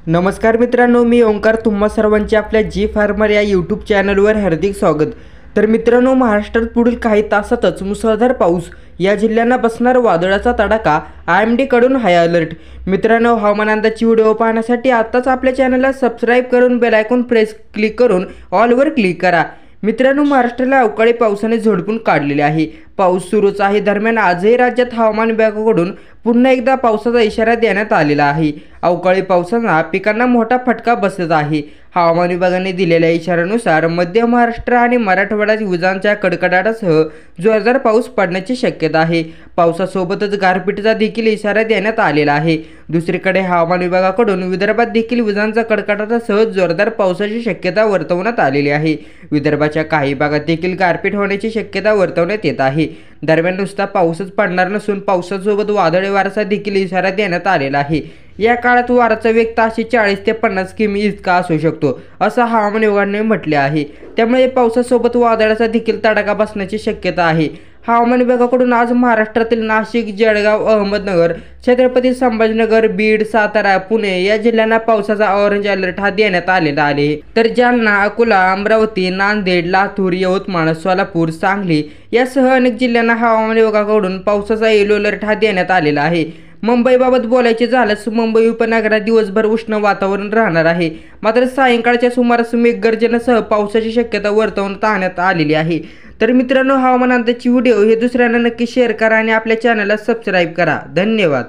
नमस्कार मित्रांनो, मी ओंकार तुम्हा सर्वांचे आपल्या जी फार्मर या यूट्यूब चॅनलवर हार्दिक स्वागत। तर मित्रांनो, महाराष्ट्रात पुढील काही तासातच मुसळधार पाऊस, या जिल्ह्यांना बसणार वादळाचा तडाखा, IMD कडून हाय अलर्ट। मित्रांनो, हवामान अंदाजाची व्हिडिओ पाहण्यासाठी आताच आपल्या चॅनलला सबस्क्राइब करून बेल आयकॉन प्रेस क्लिक करून ऑलवर क्लिक करा। मित्रांनो, महाराष्ट्राला अवकाळी पावसाने झोडपून काढलेले आहे। पाऊस सुरूच आहे। दरम्यान आजही राज्यात हवामान विभागाकडून पुन्हा एकदा पावसाचा इशारा देण्यात आलेला आहे। अवकाळी पावसाचा पिकांना मोठा फटका बसत आहे। हवामान विभागाने दिलेल्या इशाऱ्यानुसार मध्य महाराष्ट्र आणि मराठवाड्यात विजांच्या कडकडाटासह जोरदार पाऊस पडण्याची शक्यता आहे। पावसासोबतच गारपीटीचा देखील इशारा देण्यात आलेला आहे। दुसरीकडे हवामान विभागाकडून विदर्भात देखील विजांच्या कडकडाटासह जोरदार पावसाची शक्यता वर्तवण्यात आलेली आहे। विदर्भाच्या काही भागात देखील गारपीट होण्याची शक्यता वर्तवण्यात येत आहे। दरम्यान नुसता पाऊसच पडणार नसून पावसासोबत वादळी वाऱ्याचा देखील इशारा देण्यात आलेला आहे। या काळात वाऱ्याचा वेग ताशी 40 ते 50 किमी इतका असू शकतो, असं हवामान विभागाने म्हटले आहे। त्यामुळे पावसासोबत वादळाचा देखील तडाखा बसण्याची शक्यता आहे। हवामान विभागाकडून आज महाराष्ट्रातील नाशिक, जळगाव, अहमदनगर, छत्रपती संभाजीनगर, बीड, सातारा, पुणे या जिल्ह्यांना पावसाचा ऑरेंज अलर्ट देण्यात आलेला आहे। तर जालना, अकोला, अमरावती, नांदेड, लातूर, यवतमाळ, सोलापूर, सांगली यासह अनेक जिल्ह्यांना हवामान विभागाकडून पावसाचा येलो अलर्ट देण्यात आलेला आहे। मुंबईबाबत बोलायचे झाल्यास मुंबई उपनगरात दिवसभर उष्ण वातावरण राहणार आहे, मात्र सायंकाळच्या सुमारास मेघगर्जनेसह पावसाची शक्यता वर्तवण्यात आलेली आहे। तर मित्रांनो, हवामान अंदाजाची व्हिडिओ हे दुसऱ्यांना नक्की शेअर करा आणि आपल्या चॅनलला सबस्क्राइब करा। धन्यवाद।